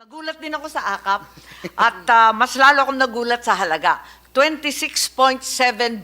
Nagulat din ako sa AKAP at mas lalo akong nagulat sa halaga. 26.7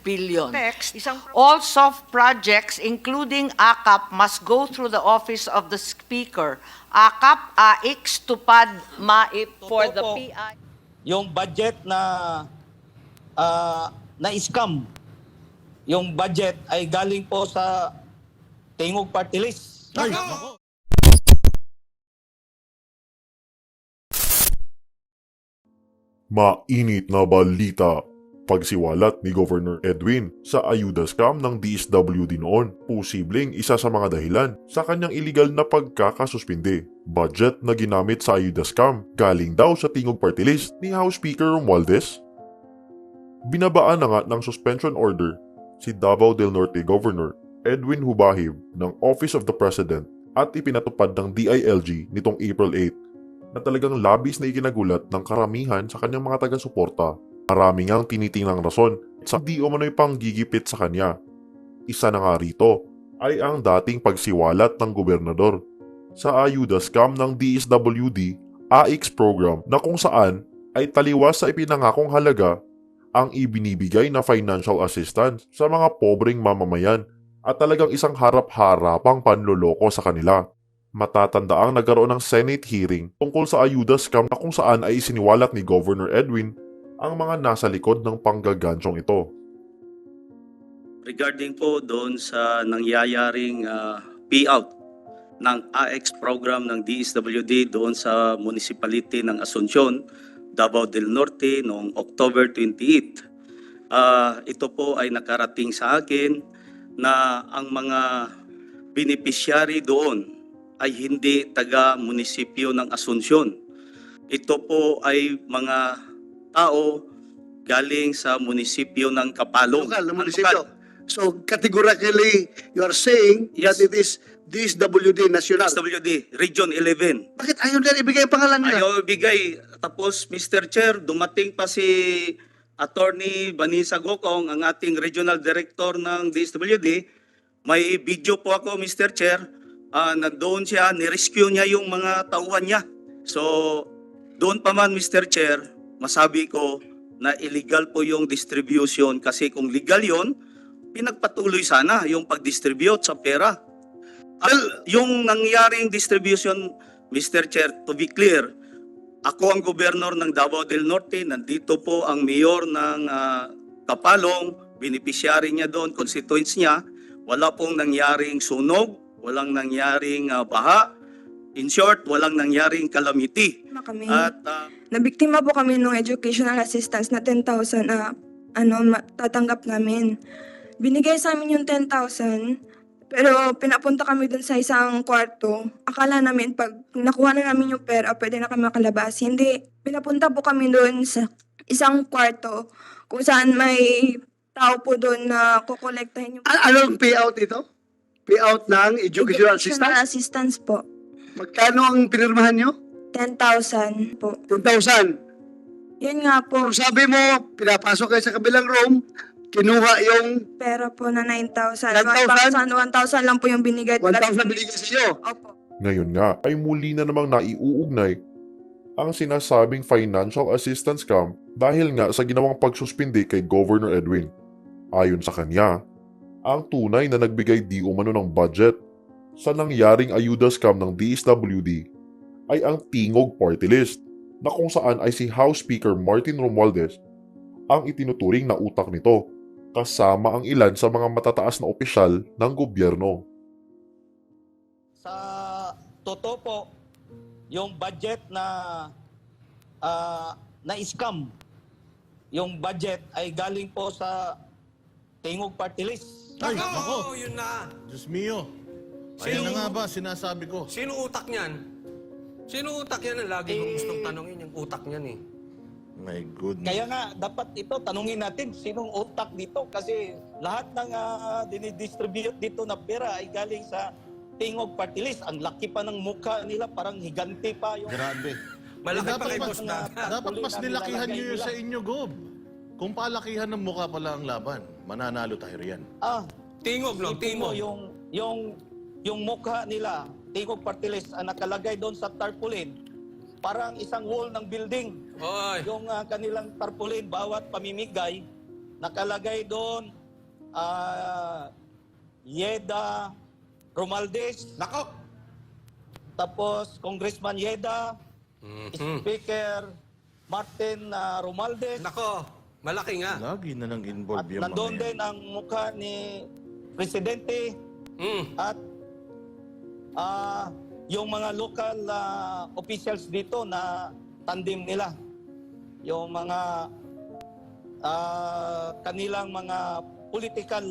billion. Next. All soft projects, including AKAP, must go through the office of the Speaker. AKAP, AIX, Tupad, MAIP for the Totoo po. PI. Yung budget na scam. Yung budget ay galing po sa Tingog Party List. Ay, nako. Mainit na balita. Pagsiwalat ni Governor Edwin sa ayuda scam ng DSWD noon, posibleng isa sa mga dahilan sa kanyang iligal na pagkakasuspinde. Budget na ginamit sa ayuda scam galing daw sa Tingog Party List ni House Speaker Romualdez. Binabaan na nga ng suspension order si Davao del Norte Governor Edwin Hubahib ng Office of the President at ipinatupad ng DILG nitong April 8 na talagang labis na ikinagulat ng karamihan sa kanyang mga taga-suporta. Maraming ang tinitingnang rason sa di umano'y panggigipit sa kanya. Isa na nga rito ay ang dating pagsiwalat ng gobernador sa ayuda scam ng DSWD AIX program na kung saan ay taliwas sa ipinangakong halaga ang ibinibigay na financial assistance sa mga pobreng mamamayan at talagang isang harap-harapang panloloko sa kanila. Matatandaang nagkaroon ng Senate hearing tungkol sa ayuda scam na kung saan ay isiniwalat ni Governor Edwin ang mga nasa likod ng panggagansyong ito. Regarding po doon sa nangyayaring payout ng AX program ng DSWD doon sa municipality ng Asuncion, Davao del Norte noong October 28. Ito po ay nakarating sa akin na ang mga beneficiary doon ay hindi taga-munisipyo ng Asuncion. Ito po ay mga tao galing sa munisipyo ng Kapalong. Local na munisipyo. So, categorically, you are saying Yes. that it is DSWD National. DSWD, Region 11. Bakit ayaw nila ibigay ang pangalan nila? Ayaw bigay. Tapos, Mr. Chair, dumating pa si Attorney Vanessa Gokong, ang ating Regional Director ng DSWD. May video po ako, Mr. Chair. Nandoon siya, nirescue niya yung mga tauhan niya. So, doon pa man, Mr. Chair, masabi ko na illegal po yung distribution kasi kung legal yon, pinagpatuloy sana yung pag-distribute sa pera. Well, yung nangyaring distribution, Mr. Chair, to be clear, ako ang gobernador ng Davao del Norte, nandito po ang mayor ng Kapalong, beneficiary niya doon, constituents niya, wala pong nangyaring sunog, walang nangyaring baha, in short, walang nangyaring calamity. Kami. At Nabiktima po kami ng educational assistance na 10,000 na tatanggap namin. Binigay sa amin yung 10,000, pero pinapunta kami dun sa isang kwarto. Akala namin pag nakuha na namin yung pera, pwede na kami makalabas. Hindi. Pinapunta po kami dun sa isang kwarto kung saan may tao po dun na kukolektahin yung Anong payout ito? Payout ng educational assistance? assistance po. Magkano ang pinirmahan nyo? 10,000 po. 10,000. Yun nga po. Kung sabi mo, pinapasok kayo sa kabilang room, kinuha yung Pera po na 9,000. 9,000? 1,000 lang po yung binigay. 1,000 binigay sa iyo. Opo. Ngayon nga ay muli na namang naiuugnay ang sinasabing financial assistance scam dahil nga sa ginawang pagsuspindi kay Governor Edwin. Ayon sa kanya, ang tunay na nagbigay di umano ng budget sa nangyaring ayuda scam ng DSWD ay ang Tingog Party List na kung saan ay si House Speaker Martin Romualdez ang itinuturing na utak nito kasama ang ilan sa mga matataas na opisyal ng gobyerno. Sa totoo po, yung budget na scam, yung budget ay galing po sa Tingog Party List. Ay, nako. Yun na. Diyos mio. Ayan na nga ba, sinasabi ko. Sino utak niyan? Sino utak yan? Ang lagi kong gustong tanongin yung utak niyan eh. My goodness. Kaya nga, dapat ito, tanungin natin, sinong utak dito? Kasi lahat ng dinidistribute dito na pera ay galing sa Tingog Party List. Ang laki pa ng mukha nila, parang higante pa yung... Grabe. Malaki pa kay Dapat boss mas- na. Dapat mas Tuloy na nilakihan nilalagay nyo yun nila. sa inyo, Gob. Kung palakihan ng mukha pala ang laban, mananalo tayo riyan. Tingog, no? Isipin mo Tingog. yung mukha nila, Tingog Party List, ang nakalagay doon sa tarpaulin, parang isang wall ng building. Oy. Yung kanilang tarpaulin, bawat pamimigay, nakalagay doon, Yeda Romualdez, Nako. tapos Congressman Yeda, Speaker Martin Romualdez, Nako. Malaki nga. Lagi na nang at involve yung mga nandoon yan. din ang mukha ni Presidente at yung mga local officials dito na tandem nila. Yung mga kanilang mga political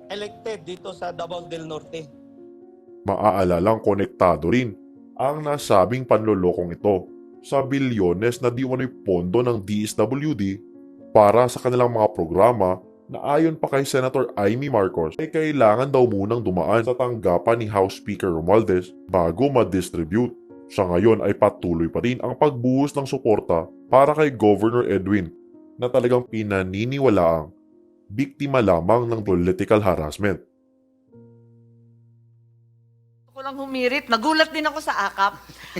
elected dito sa Davao del Norte. Maaalalang konektado rin ang nasabing panlolokong ito sa bilyones na di umano'y pondo ng DSWD para sa kanilang mga programa na ayon pa kay Senator Amy Marcos ay kailangan daw munang dumaan sa tanggapan ni House Speaker Romualdez bago ma-distribute. Sa ngayon ay patuloy pa rin ang pagbuhos ng suporta para kay Governor Edwin na talagang pinaniniwalaang biktima lamang ng political harassment. Ako lang humirit. Nagulat din ako sa AKAP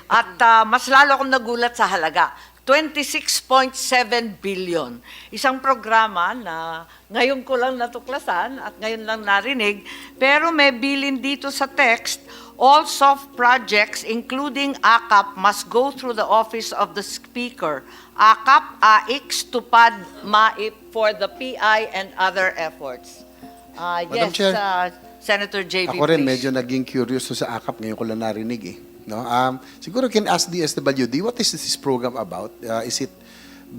at mas lalo akong nagulat sa halaga. 26.7 billion. Isang programa na ngayon ko lang natuklasan at ngayon lang narinig, pero may bilin dito sa text, all soft projects including AKAP must go through the office of the Speaker. AKAP, AX, Tupad, MAIP for the PI and other efforts. Madam Yes, Chair. Senator JB, Ako rin please. medyo naging curious sa AKAP, ngayon ko lang narinig eh. No? Siguro can ask DSWD, what is this program about? Is it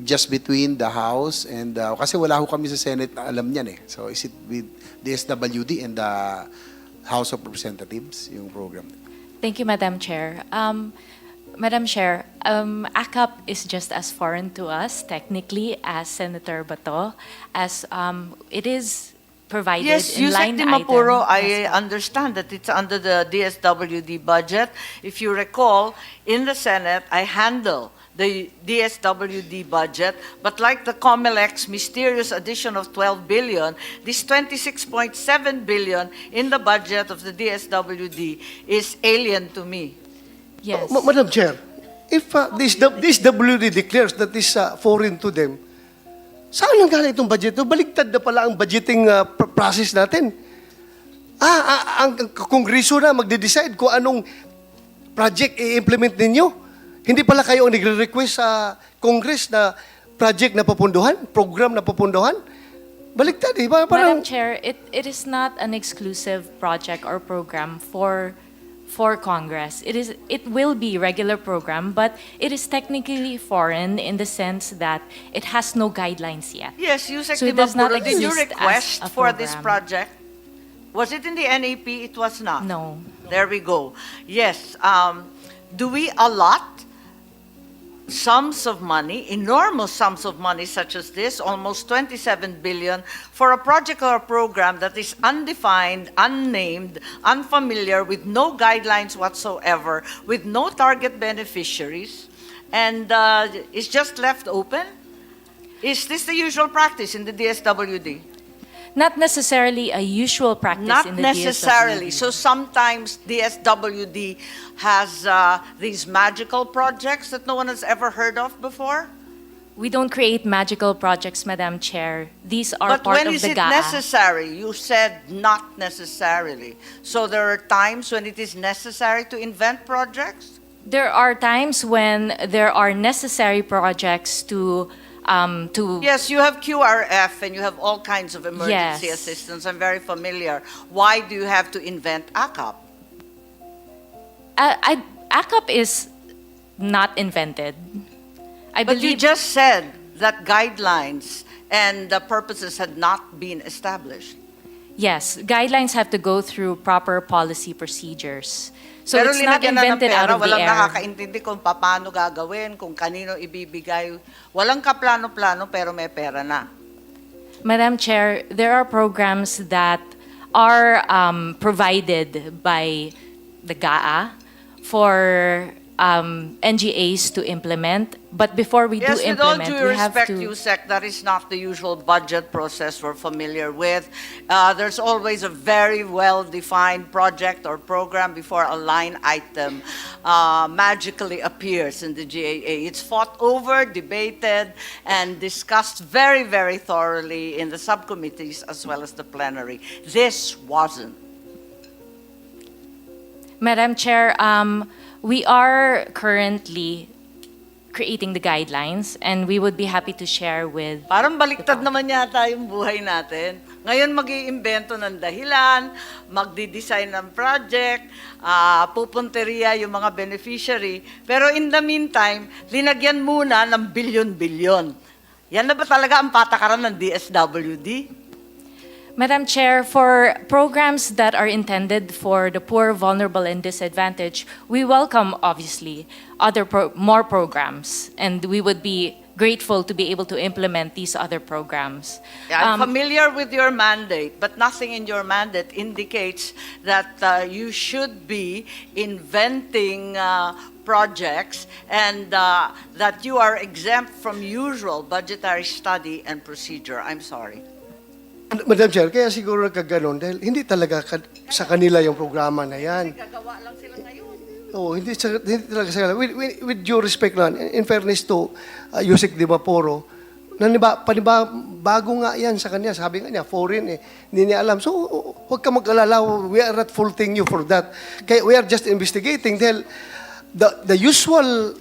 just between the House and, kasi wala ho kami sa Senate na alam niyan eh. So is it with DSWD and the House of Representatives, yung program? Thank you, Madam Chair. Madam Chair, AKAP is just as foreign to us, technically, as Senator Bato, as it is provided Yes, in Yusek line Di Mapuro, item. I understand that it's under the DSWD budget. If you recall, in the Senate, I handle the DSWD budget, but like the COMELEC's mysterious addition of 12 billion, this 26.7 billion in the budget of the DSWD is alien to me. Yes. Madam Chair, if this WD declares that is foreign to them, saan nang galing itong budget? Baligtad na pala ang budgeting process natin. Ang Kongreso na magde-decide kung anong project i-implement ninyo. Hindi pala kayo ang nagre-request sa Congress na project na papunduhan, program na papunduhan. Baligtad eh. Madam Chair, it is not an exclusive project or program for Congress. It will be regular program, but it is technically foreign in the sense that it has no guidelines yet. Yes, Yusek So Di it does not Mapuro, did you exist as request a for this program. project? Was it in the NAP? It was not. No. There we go. Yes. Do we allot sums of money, enormous sums of money such as this, almost 27 billion, for a project or a program that is undefined, unnamed, unfamiliar, with no guidelines whatsoever, with no target beneficiaries, and is just left open? Is this the usual practice in the DSWD? Not necessarily a usual practice Not in the necessarily. DSWD. So sometimes DSWD has these magical projects that no one has ever heard of before. We don't create magical projects, Madam Chair. These are But part when of is the it GAA. necessary? You said not necessarily. So there are times when it is necessary to invent projects? There are times when there are necessary projects to Yes, you have QRF and you have all kinds of emergency Yes. assistance. I'm very familiar. Why do you have to invent AKAP? AKAP is not invented. I But you believe just said that guidelines and the purposes had not been established. yes, guidelines have to go through proper policy procedures. So Pero it's not linagyan na ng invented out pera, of the walang air. nakakaintindi kung paano gagawin, kung kanino ibibigay. Walang kaplano-plano pero may pera na. Madam Chair, there are programs that are provided by the GAA for NGAs to implement. But before we Yes, do with all implement, due we have respect, to... USEC, that is not the usual budget process we're familiar with. There's always a very well-defined project or program before a line item magically appears in the GAA. It's fought over, debated, and discussed very, very thoroughly in the subcommittees as well as the plenary. This wasn't. Madam Chair, we are currently creating the guidelines, and we would be happy to share with... Parang baliktad naman yata yung buhay natin. Ngayon mag-iimbento ng dahilan, magdi-design ng project, pupunteriya yung mga beneficiary. Pero in the meantime, linagyan muna ng bilyon-bilyon. Yan na ba talaga ang patakaran ng DSWD? Madam Chair, for programs that are intended for the poor, vulnerable, and disadvantaged, we welcome, obviously, more programs, and we would be grateful to be able to implement these other programs. I'm familiar with your mandate, but nothing in your mandate indicates that you should be inventing projects and that you are exempt from usual budgetary study and procedure. I'm sorry. Madam Chair, kaya siguro nagkaganon dahil hindi talaga sa kanila yung programa na yan. Gagawa lang sila ngayon. Oo, hindi talaga sa kanila. With due respect lang, in fairness to Yusek Di Maporo, bago nga yan sa kanya. Sabi nga niya, foreign eh. Hindi niya alam. So, huwag ka mag-alala. We are not faulting you for that. Kaya we are just investigating dahil the usual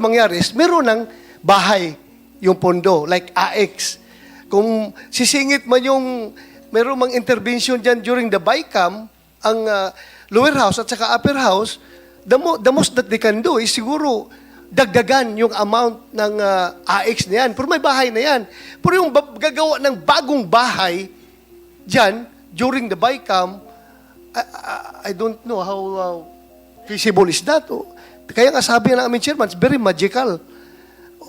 mangyari is meron ng bahay yung pondo, like AX. Kung sisingit man yung meron mang intervention dyan during the BICAM, ang lower house at saka upper house, the most that they can do is siguro dagdagan yung amount ng AX na yan. Pero may bahay na yan. Pero yung gagawa ng bagong bahay dyan during the BICAM, I don't know how feasible is that. Kaya nga sabi ng aming chairman, it's very magical.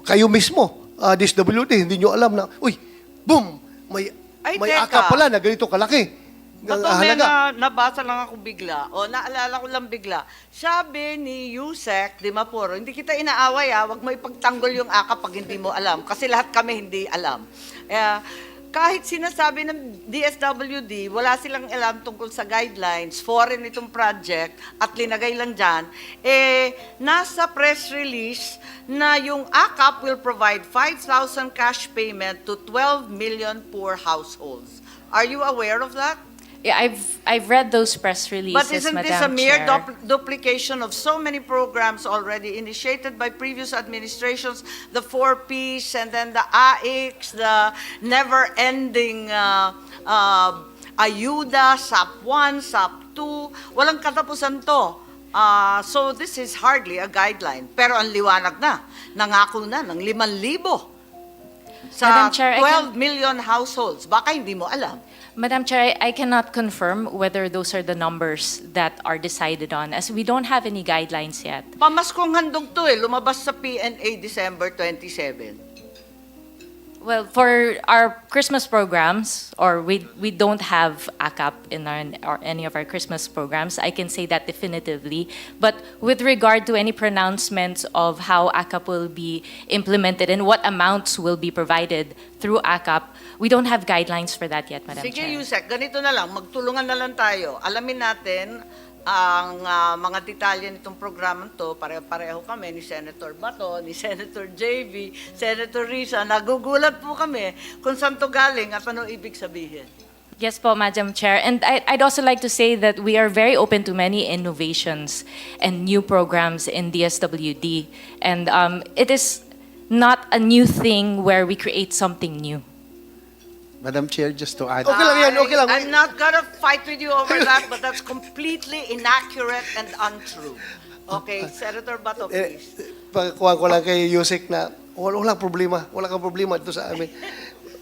Kayo mismo, DSWD, hindi nyo alam na, uy, boom! May teka. akap pala na ganito kalaki. Bato, may nabasa lang ako bigla, o naalala ko lang bigla. Sabi ni Yusek Di Maporo, hindi kita inaaway wag mo ipagtanggol yung akap pag hindi mo alam. Kasi lahat kami hindi alam. Kahit sinasabi ng DSWD, wala silang alam tungkol sa guidelines, foreign itong project, at linagay lang dyan, nasa press release na yung AKAP will provide 5,000 cash payment to 12 million poor households. Are you aware of that? Yeah, I've read those press releases, But isn't Madam this a mere Chair. duplication of so many programs already initiated by previous administrations, the 4Ps and then the AIX, the never-ending Ayuda, SAP1, SAP2, walang katapusan to. So this is hardly a guideline. Pero ang liwanag na, nangako na ng 5,000 sa Madam Chair, 12 million households. Baka hindi mo alam. Madam Chair, I cannot confirm whether those are the numbers that are decided on, as we don't have any guidelines yet. Pamaskong handog to lumabas sa PNA December 27. Well, for our Christmas programs, or we don't have AKAP in or any of our Christmas programs, I can say that definitively. But with regard to any pronouncements of how AKAP will be implemented and what amounts will be provided through AKAP, we don't have guidelines for that yet, Madam Sige, Chair. Yusek, ganito na lang, magtulungan na lang tayo. Alamin natin ang mga detalye nitong programang to. Pareho kami ni Senator Bato, ni Senator JV, Senator Risa. Nagugulat po kami kung saan to galing at ano ibig sabihin. Yes po, Madam Chair. And I'd also like to say that we are very open to many innovations and new programs in DSWD. And it is not a new thing where we create something new. Madam Chair, just to add. Okay lang yan, okay lang. I'm not gonna fight with you over that, but that's completely inaccurate and untrue. Okay, Senator Bato, please. Pagkuhan ko lang kay Yusek na walang problema. Wala kang problema ito sa amin.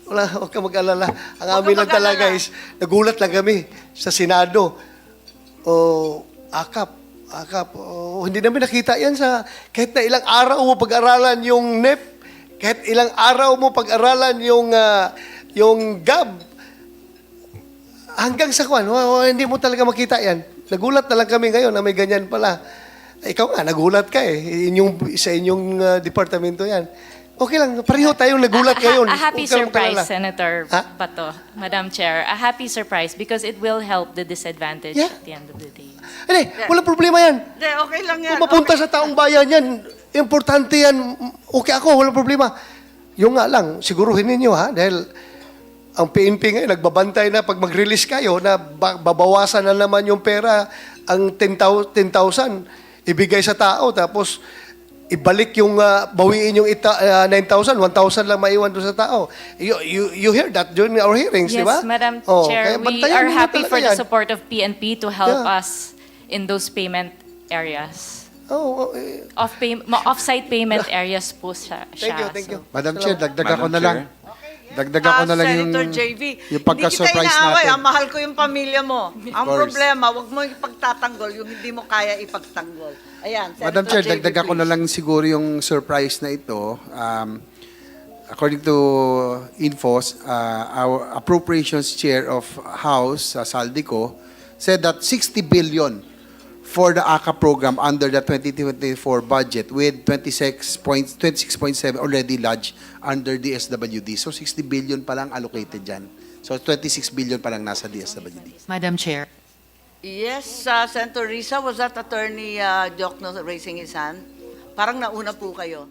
Huwag ka mag-alala. Ang amin lang talaga is, nagulat lang kami sa Senado. AKAP. Hindi namin nakita yan sa, kahit na ilang araw mo pag-aralan yung NEP, kahit ilang araw mo pag-aralan yung GAB, hanggang sa kwan, hindi mo talaga makita yan. Nagulat na lang kami ngayon na may ganyan pala. Ikaw nga, nagulat ka eh. Sa inyong departamento yan. Okay lang, pareho tayong nagulat ngayon. A happy Huwag ka surprise, mag-alala. Senator Ha? Bato, Madam Chair. A happy surprise because it will help the disadvantaged Yeah. at the end of the day. Hindi, walang problema yan. Hindi, okay lang yan. Kung mapunta Okay. sa taong bayan yan, importante yan. Okay ako, walang problema. Yung nga lang, siguruhin ninyo ha, dahil ang PNP ngayon, nagbabantay na pag mag-release kayo, na babawasan na naman yung pera, ang 10,000, ibigay sa tao, tapos ibalik yung, bawiin yung 9,000, 1,000 lang maiwan doon sa tao. You hear that during our hearings, di ba? Yes, Madam Oh, Chair, kaya we bantayan are ninyo happy talaga for the yan. support of PNP to help Yeah. us in those payment areas. Oh, Off-site payment areas po siya. thank you. Madam Chair, dagdagan ko Madam na lang. Chair. Dagdagan ko na lang yung, Senator JV, yung pagka-surprise hindi kita inaaway, natin. mahal ko yung pamilya mo. Ang course. problema, wag mo ipagtatanggol yung hindi mo kaya ipagtanggol. Ayan, Senator Madam Chair, JV, dagdagan ko na please. lang siguro yung surprise na ito. According to infos, our appropriations chair of House, Saldico, said that 60 billion for the AKA program under the 2024 budget with 26.7 already lodged under DSWD. So 60 billion pa lang allocated dyan. So 26 billion pa lang nasa DSWD. Madam Chair. Yes, Senator Risa, was that Attorney Diokno raising his hand? Parang nauna po kayo.